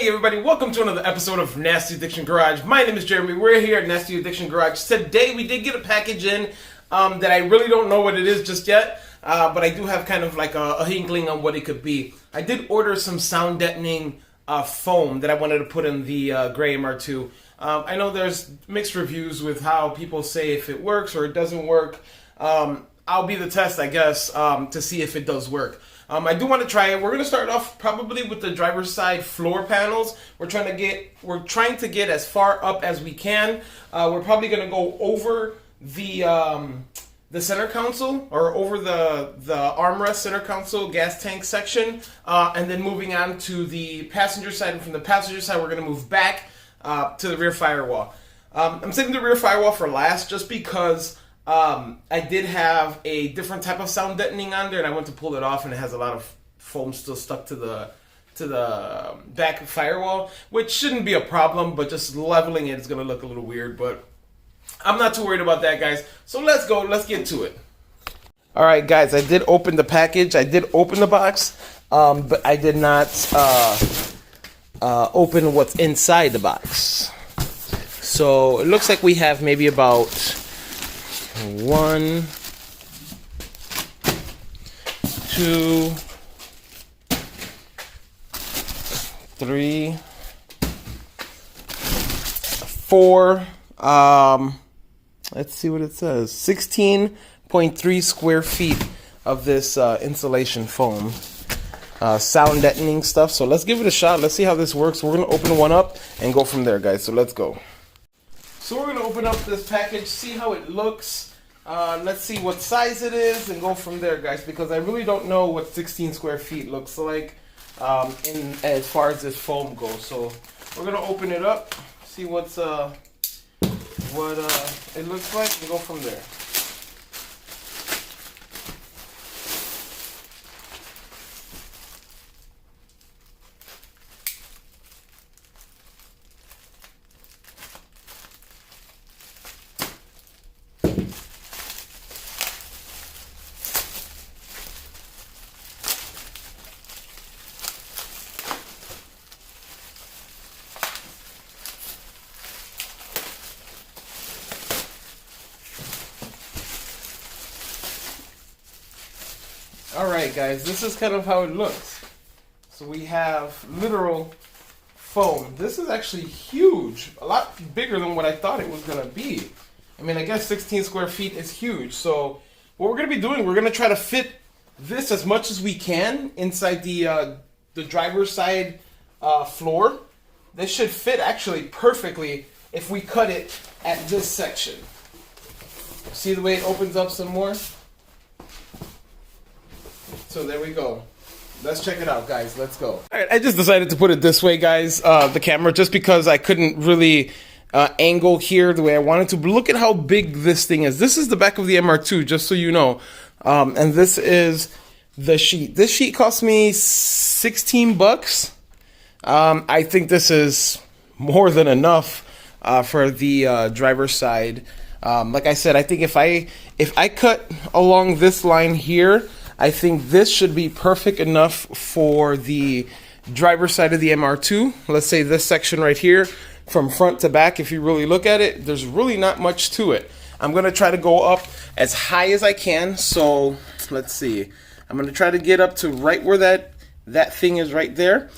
Hey everybody, welcome to another episode of Nasty Addiction Garage. My name is Jeremy. We're here at Nasty Addiction Garage. Today we did get a package in that I really don't know what it is just yet, but I do have kind of like a inkling on what it could be. I did order some sound deadening foam that I wanted to put in the Gray MR2. I know there's mixed reviews with how people say if it works or it doesn't work. I'll be the test, I guess, to see if it does work. I do want to try it. We're going to start off probably with the driver's side floor panels. We're trying to get as far up as we can. We're probably going to go over the center console, or over the armrest center console gas tank section, and then moving on to the passenger side. And from the passenger side, we're going to move back to the rear firewall. I'm saving the rear firewall for last just because I did have a different type of sound deadening on there, and I went to pull it off, and it has a lot of foam still stuck to the back firewall, which shouldn't be a problem, but just leveling it is going to look a little weird. But I'm not too worried about that, guys. So let's go. Let's get to it. All right, guys. I did open the package. I did open the box, but I did not open what's inside the box. So it looks like we have maybe about 1, 2, 3, 4. Let's see what it says. 16.3 square feet of this insulation foam. Sound deadening stuff. So let's give it a shot. Let's see how this works. We're going to open one up and go from there, guys. So let's go. So we're going to open up this package, see how it looks. Let's see what size it is and go from there, guys, because I really don't know what 16 square feet looks like as far as this foam goes. So we're going to open it up, see what it looks like, and go from there. Alright, guys, this is kind of how it looks. So we have literal foam. This is actually huge, a lot bigger than what I thought it was going to be. I mean, I guess 16 square feet is huge. So what we're going to be doing, we're going to try to fit this as much as we can inside the driver's side floor. This should fit actually perfectly if we cut it at this section. See the way it opens up some more? So there we go. Let's check it out, guys. Let's go. All right, I just decided to put it this way, guys, the camera, just because I couldn't really angle here the way I wanted to. But look at how big this thing is. This is the back of the MR2, just so you know. And this is the sheet. This sheet cost me $16. I think this is more than enough for the driver's side. Like I said, I think if I cut along this line here, I think this should be perfect enough for the driver's side of the MR2. Let's say this section right here, from front to back. If you really look at it, there's really not much to it. I'm going to try to go up as high as I can. So let's see. I'm going to try to get up to right where that thing is right there,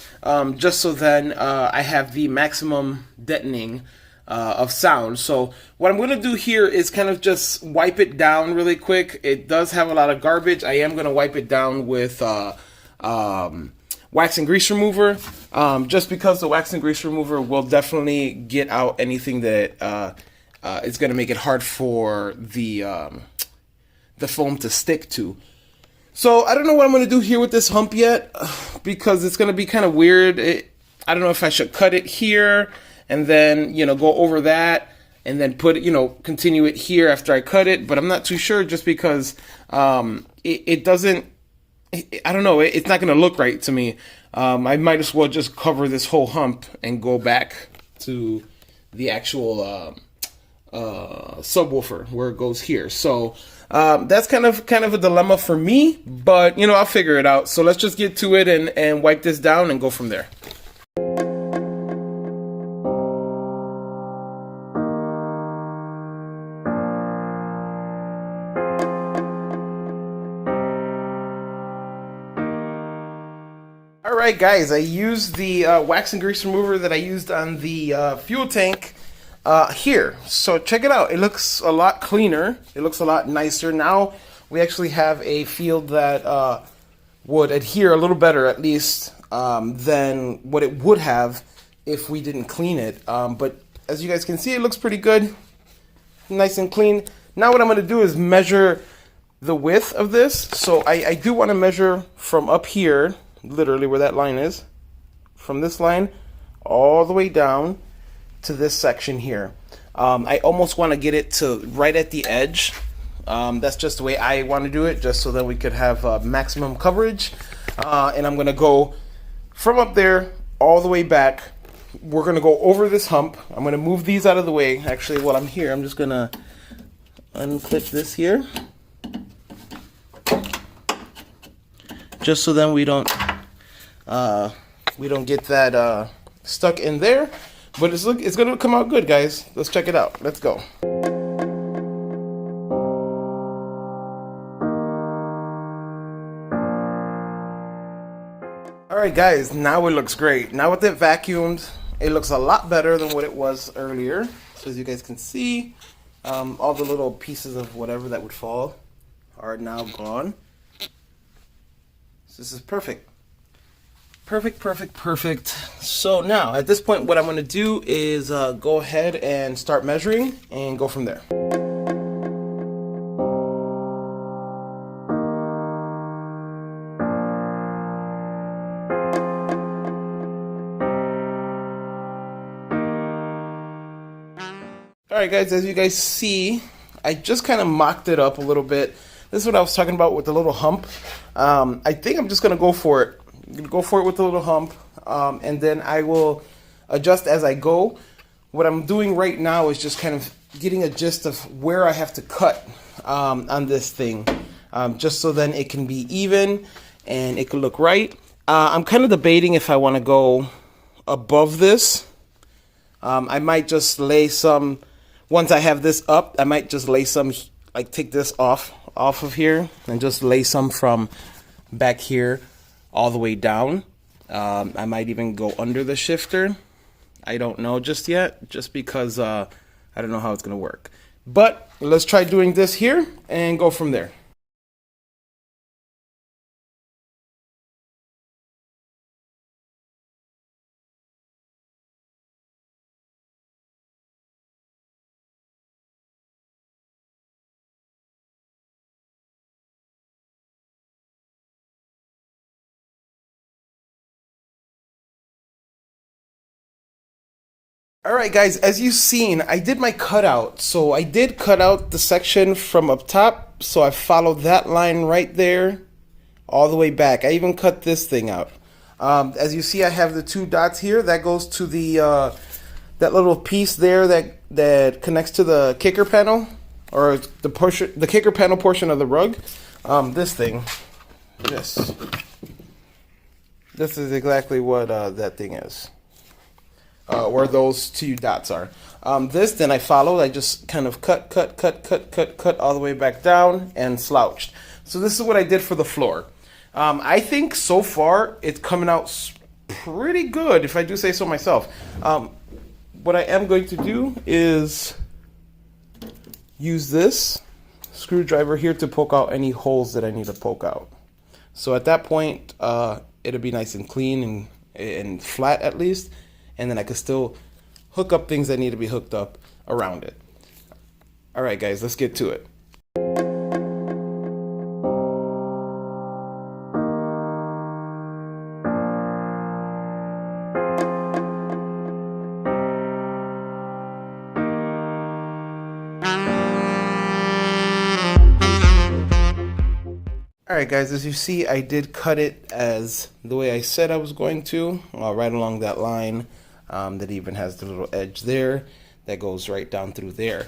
just so then I have the maximum deadening of sound. So what I'm going to do here is kind of just wipe it down really quick. It does have a lot of garbage. I am going to wipe it down with wax and grease remover, just because the wax and grease remover will definitely get out anything that is going to make it hard for the foam to stick to. So I don't know what I'm going to do here with this hump yet, because it's going to be kind of weird. I don't know if I should cut it here and then, go over that and then put it, continue it here after I cut it. But I'm not too sure, just because it doesn't, I don't know, it's not going to look right to me. I might as well just cover this whole hump and go back to the actual subwoofer where it goes here. So that's kind of a dilemma for me, but I'll figure it out. So let's just get to it and wipe this down and go from there. Alright guys, I used the wax and grease remover that I used on the fuel tank here. So check it out. It looks a lot cleaner. It looks a lot nicer. Now we actually have a field that would adhere a little better at least than what it would have if we didn't clean it. But as you guys can see, it looks pretty good. Nice and clean. Now what I'm going to do is measure the width of this. So I do want to measure from up here, literally where that line is, from this line all the way down to this section here. I almost want to get it to right at the edge. That's just the way I want to do it, just so that we could have maximum coverage. And I'm going to go from up there all the way back. We're going to go over this hump. I'm going to move these out of the way. Actually, while I'm here, I'm just going to unclip this here, just so then we don't get that stuck in there. But it's going to come out good, guys. Let's check it out. Let's go. Alright guys, now it looks great. Now with it vacuumed, it looks a lot better than what it was earlier. So as you guys can see, all the little pieces of whatever that would fall are now gone. So this is perfect. Perfect. So now, at this point, what I'm going to do is go ahead and start measuring and go from there. Alright guys, as you guys see, I just kind of mocked it up a little bit. This is what I was talking about with the little hump. I think I'm just going to go for it. I'm going to go for it with the little hump, and then I will adjust as I go. What I'm doing right now is just kind of getting a gist of where I have to cut on this thing, just so then it can be even and it can look right. I'm kind of debating if I want to go above this. I might just lay some, once I have this up, I might just lay some, like take this off of here and just lay some from back here all the way down. I might even go under the shifter. I don't know just yet, just because I don't know how it's going to work. But let's try doing this here and go from there. Alright guys, as you've seen, I did my cutout. So I did cut out the section from up top, so I followed that line right there all the way back. I even cut this thing out. As you see, I have the two dots here. That goes to the that little piece there that connects to the kicker panel, or the kicker panel portion of the rug. This thing, this is exactly what that thing is. Where those two dots are. This, then I followed. I just kind of cut all the way back down and slouched. So this is what I did for the floor. I think so far it's coming out pretty good, if I do say so myself. What I am going to do is use this screwdriver here to poke out any holes that I need to poke out. So at that point, it'll be nice and clean and flat at least. And then I can still hook up things that need to be hooked up around it. All right, guys, let's get to it. Alright guys, as you see, I did cut it as the way I said I was going to, right along that line. That even has the little edge there that goes right down through there.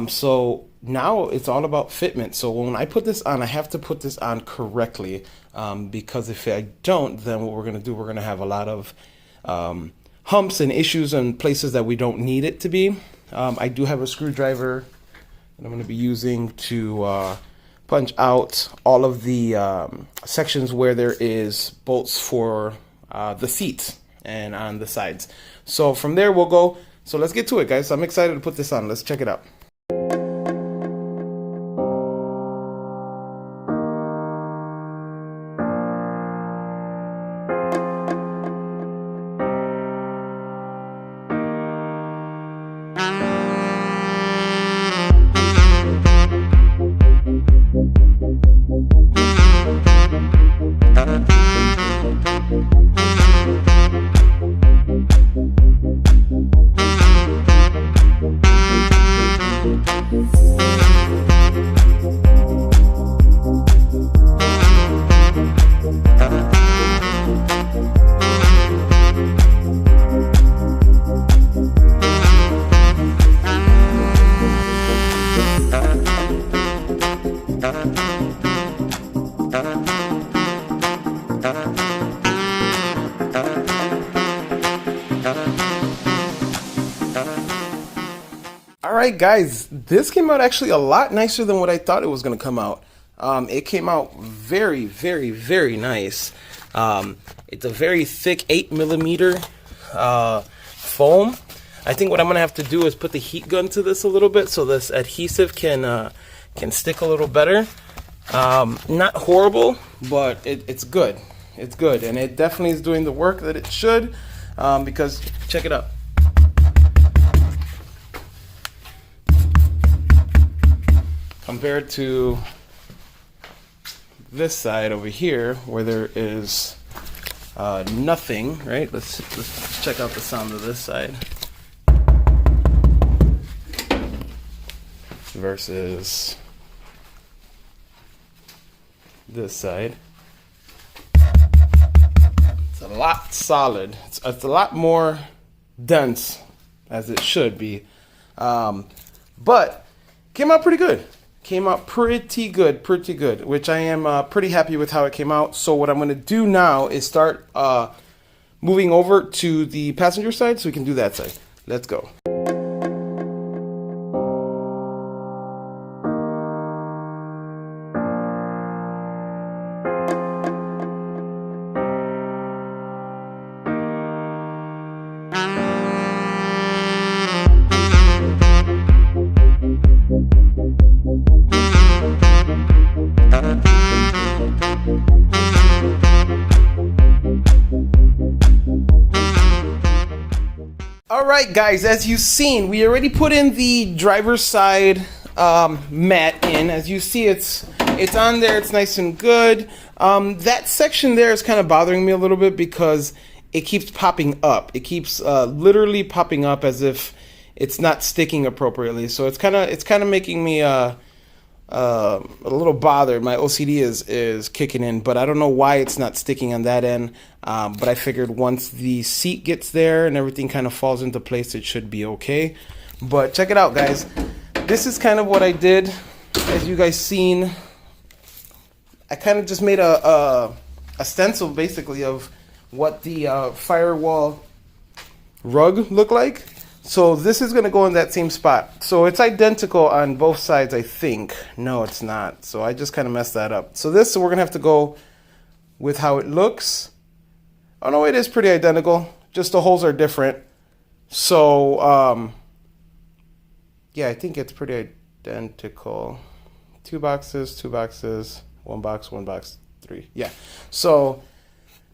So now it's all about fitment. So when I put this on, I have to put this on correctly, because if I don't, then what we're going to do, we're going to have a lot of humps and issues and places that we don't need it to be. I do have a screwdriver that I'm going to be using to punch out all of the sections where there is bolts for the seats and on the sides. So from there we'll go. So let's get to it, guys. I'm excited to put this on. Let's check it out. Alright guys, this came out actually a lot nicer than what I thought it was going to come out. It came out very, very, very nice. It's a very thick 8mm foam. I think what I'm going to have to do is put the heat gun to this a little bit so this adhesive can stick a little better. Not horrible, but it's good. It's good, and it definitely is doing the work that it should, because check it out. Compared to this side over here, where there is nothing, right? Let's check out the sound of this side versus this side. It's a lot solid. It's a lot more dense, as it should be, but came out pretty good. Came out pretty good, which I am pretty happy with how it came out. So what I'm going to do now is start moving over to the passenger side so we can do that side. Let's go. Alright guys, as you've seen, we already put in the driver's side mat in. As you see, it's on there, it's nice and good. That section there is kind of bothering me a little bit because it keeps popping up. It keeps literally popping up as if it's not sticking appropriately. So it's kind of making me a little bothered. My OCD is kicking in, but I don't know why it's not sticking on that end. But I figured once the seat gets there and everything kind of falls into place, it should be okay. But check it out, guys. This is kind of what I did. As you guys seen, I kind of just made a stencil basically of what the firewall rug looked like. So this is going to go in that same spot. So it's identical on both sides, I think. No, it's not. So I just kind of messed that up. So we're going to have to go with how it looks. Oh no, it is pretty identical. Just the holes are different. So, yeah, I think it's pretty identical. 2 boxes, 2 boxes, 1 box, 1 box, 3. Yeah. So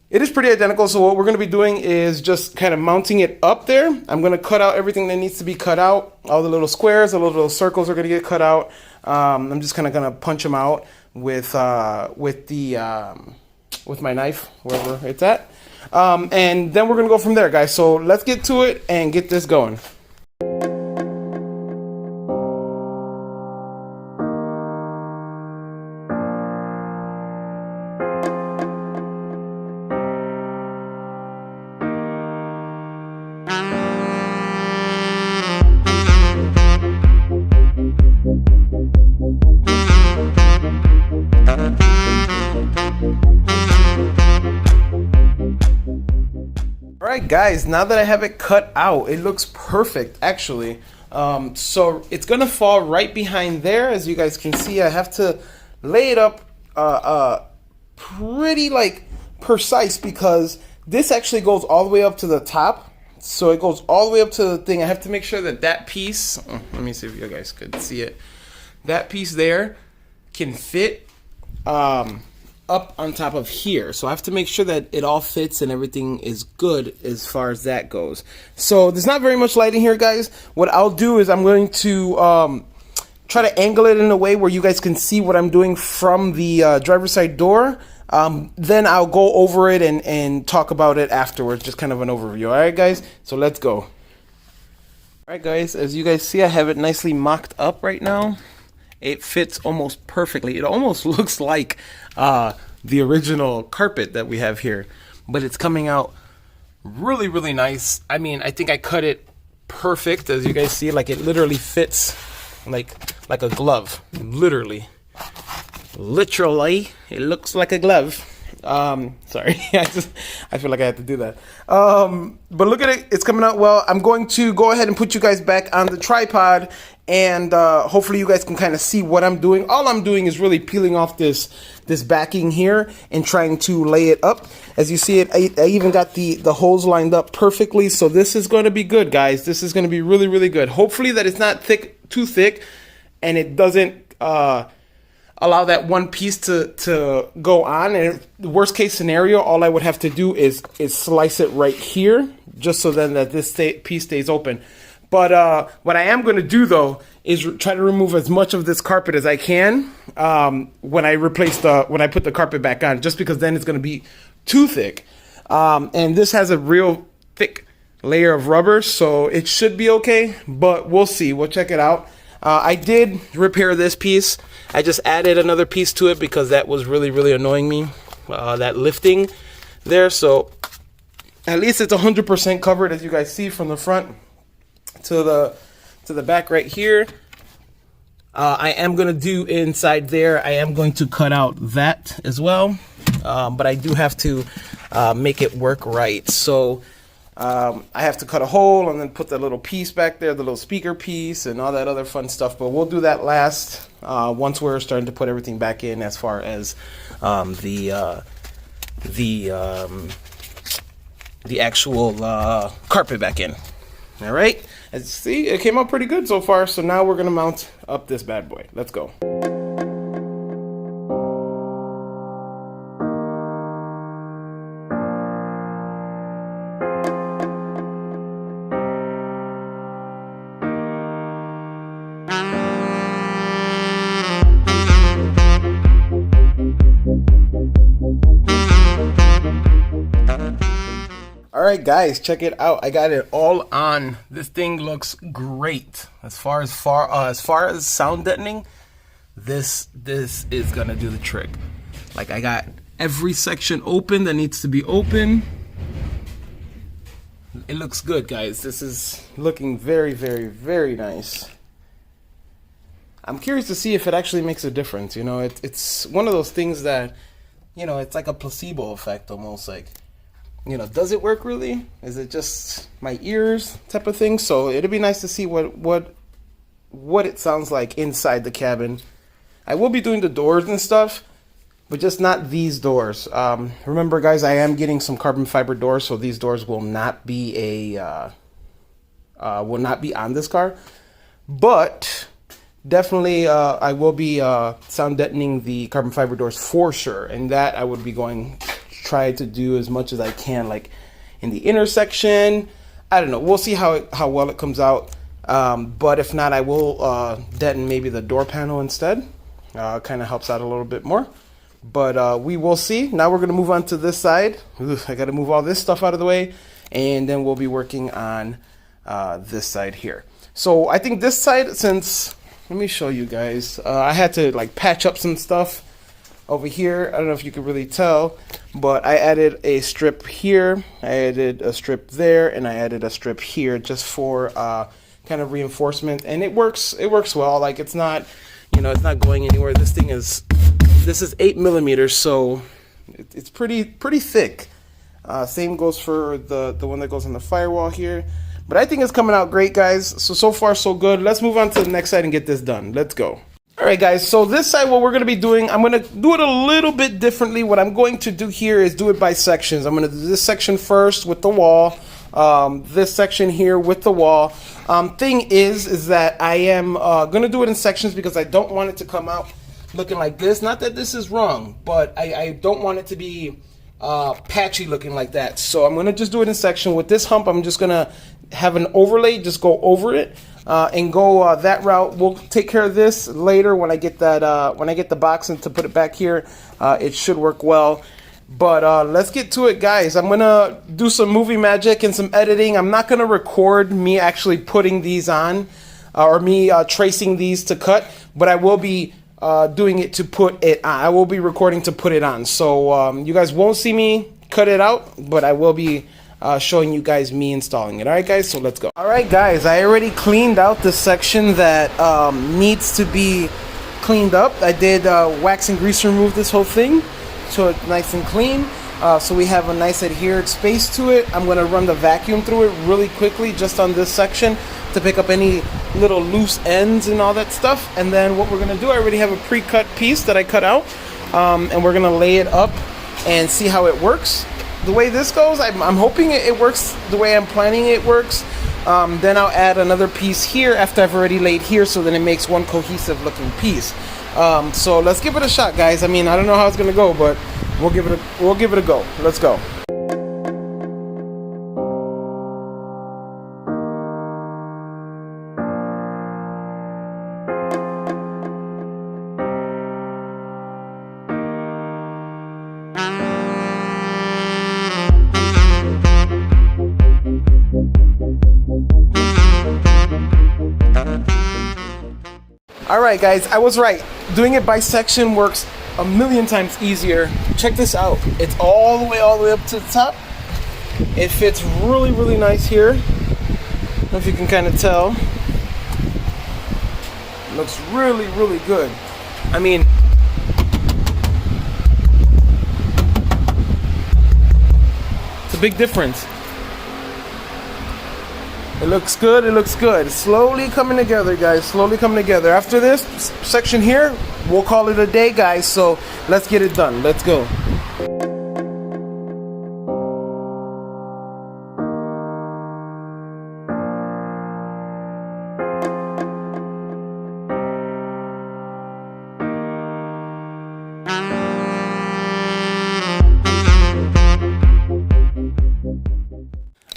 it is pretty identical. So what we're going to be doing is just kind of mounting it up there. I'm going to cut out everything that needs to be cut out. All the little squares, the little circles are going to get cut out. I'm just kind of going to punch them out with my knife, wherever it's at. And then we're going to go from there, guys. So let's get to it and get this going. Alright guys, now that I have it cut out, it looks perfect actually. So it's gonna fall right behind there. As you guys can see, I have to lay it up pretty like precise because this actually goes all the way up to the top. So it goes all the way up to the thing. I have to make sure that that piece, let me see if you guys could see it. That piece there can fit up on top of here. So I have to make sure that it all fits and everything is good as far as that goes. So there's not very much lighting here, guys. What I'll do is I'm going to try to angle it in a way where you guys can see what I'm doing from the driver's side door. Then I'll go over it and talk about it afterwards, just kind of an overview. All right, guys, so let's go. All right, guys, as you guys see, I have it nicely mocked up right now. It fits almost perfectly. It almost looks like the original carpet that we have here, but it's coming out really, really nice. I mean, I think I cut it perfect, as you guys see. Like, it literally fits like a glove. Literally, it looks like a glove. Sorry, I feel like I had to do that. But look at it, it's coming out well. I'm going to go ahead and put you guys back on the tripod, and hopefully you guys can kind of see what I'm doing. All I'm doing is really peeling off this backing here and trying to lay it up. As you see it, I even got the holes lined up perfectly. So this is going to be good, guys. This is going to be really, really good. Hopefully that it's not too thick, and it doesn't allow that one piece to go on. And the worst case scenario, all I would have to do is slice it right here, just so then that this piece stays open. But what I am going to do, though, is try to remove as much of this carpet as I can when I put the carpet back on, just because then it's going to be too thick. And this has a real thick layer of rubber, so it should be okay, but we'll see. We'll check it out. I did repair this piece. I just added another piece to it because that was really, really annoying me, that lifting there. So at least it's 100% covered, as you guys see, from the front to the back right here. I am going to do inside there. I am going to cut out that as well, but I do have to make it work right. So I have to cut a hole and then put that little piece back there, the little speaker piece and all that other fun stuff. But we'll do that last once we're starting to put everything back in, as far as the actual carpet back in. All right. As you see, it came out pretty good so far. So now we're going to mount up this bad boy. Let's go. Alright guys, check it out. I got it all on. This thing looks great. As far as sound deadening, this is gonna do the trick. Like, I got every section open that needs to be open. It looks good, guys. This is looking very, very, very nice. I'm curious to see if it actually makes a difference. You know, it's one of those things that, you know, it's like a placebo effect almost. Like, you know, does it work really? Is it just my ears type of thing? So it'd be nice to see what it sounds like inside the cabin. I will be doing the doors and stuff, but just not these doors. Remember, guys, I am getting some carbon fiber doors, so these doors will not be on this car. But definitely, I will be sound deadening the carbon fiber doors for sure, and that I would be try to do as much as I can, like in the intersection. I don't know. We'll see how well it comes out. But if not, I will deaden maybe the door panel instead. Kind of helps out a little bit more. But we will see. Now we're going to move on to this side. I got to move all this stuff out of the way, and then we'll be working on this side here. So I think this side, since, let me show you guys. I had to like patch up some stuff over here. I don't know if you can really tell, but I added a strip here, I added a strip there, and I added a strip here just for kind of reinforcement, and it works well. Like, it's not, you know, it's not going anywhere. This is 8 millimeters, so it's pretty thick. Same goes for the one that goes on the firewall here. But I think it's coming out great, guys. So far so good. Let's move on to the next side and get this done. Let's go. All right, guys, so this side, what we're going to be doing, I'm going to do it a little bit differently. What I'm going to do here is do it by sections. I'm going to do this section first with the wall, this section here with the wall. Thing is that I am going to do it in sections because I don't want it to come out looking like this. Not that this is wrong, but I don't want it to be patchy looking like that. So I'm going to just do it in section. With this hump, I'm just going to have an overlay, just go over it. And go that route. We'll take care of this later when I get that when I get the box and to put it back here. It should work well. But let's get to it, guys. I'm gonna do some movie magic and some editing. I'm not gonna record me actually putting these on or me tracing these to cut, but I will be doing it to put it on. I will be recording to put it on. So you guys won't see me cut it out, but I will be showing you guys me installing it. Alright, guys, so let's go. Alright, guys, I already cleaned out the section that needs to be cleaned up. I did wax and grease remove this whole thing so it's nice and clean. So we have a nice adhered space to it. I'm going to run the vacuum through it really quickly just on this section to pick up any little loose ends and all that stuff. And then what we're going to do, I already have a pre-cut piece that I cut out, and we're going to lay it up and see how it works. The way this goes, I'm hoping it works the way I'm planning it works. Then I'll add another piece here after I've already laid here, so then it makes one cohesive looking piece. So let's give it a shot, guys. I mean, I don't know how it's gonna go, but we'll give it a go. Let's go. Alright, guys, I was right. Doing it by section works a million times easier. Check this out. It's all the way up to the top. It fits really, really nice here. I don't know if you can kind of tell. It looks really, really good. I mean, it's a big difference. It looks good, it looks good. Slowly coming together, guys, slowly coming together. After this section here, we'll call it a day, guys, so let's get it done. Let's go.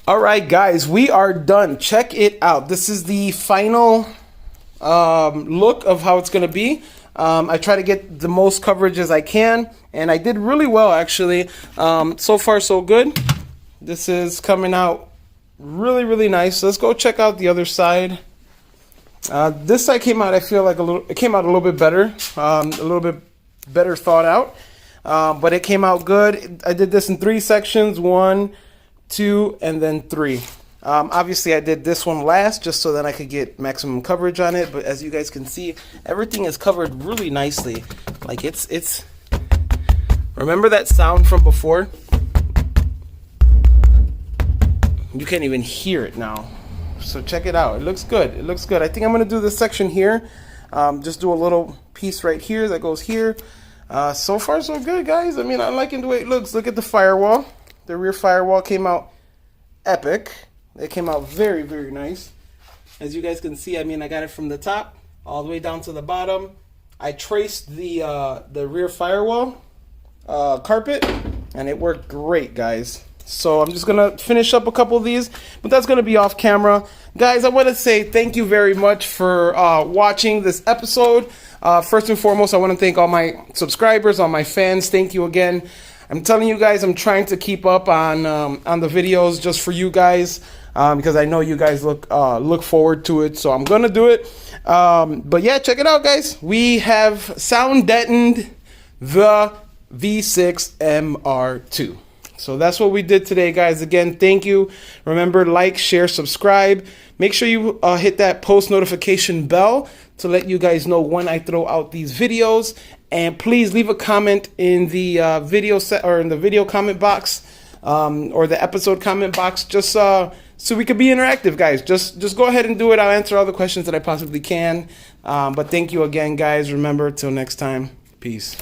Alright, guys, we are done. Check it out. This is the final look of how it's going to be. I try to get the most coverage as I can, and I did really well, actually. So far, so good. This is coming out really, really nice. Let's go check out the other side. This side came out, I feel like it came out a little bit better, a little bit better thought out, but it came out good. I did this in 3 sections, 1, 2, and then 3. Obviously I did this one last just so that I could get maximum coverage on it, but as you guys can see, everything is covered really nicely. Like it's remember that sound from before? You can't even hear it now. So check it out. It looks good. It looks good. I think I'm gonna do this section here. Just do a little piece right here that goes here. So far so good, guys. I mean, I'm liking the way it looks. Look at the firewall. The rear firewall came out epic. It came out very, very nice. As you guys can see, I mean, I got it from the top all the way down to the bottom. I traced the rear firewall carpet, and it worked great, guys. So I'm just gonna finish up a couple of these, but that's gonna be off camera. Guys, I want to say thank you very much for watching this episode. First and foremost, I want to thank all my subscribers, all my fans. Thank you again. I'm telling you guys, I'm trying to keep up on the videos just for you guys, because I know you guys look forward to it. So I'm gonna do it. But yeah, check it out, guys. We have sound deadened the V6 MR2. So that's what we did today, guys. Again, thank you. Remember, like, share, subscribe. Make sure you hit that post notification bell to let you guys know when I throw out these videos. And please leave a comment in the video comment box, or the episode comment box, just so so we could be interactive, guys. Just go ahead and do it. I'll answer all the questions that I possibly can. But thank you again, guys. Remember, till next time, peace.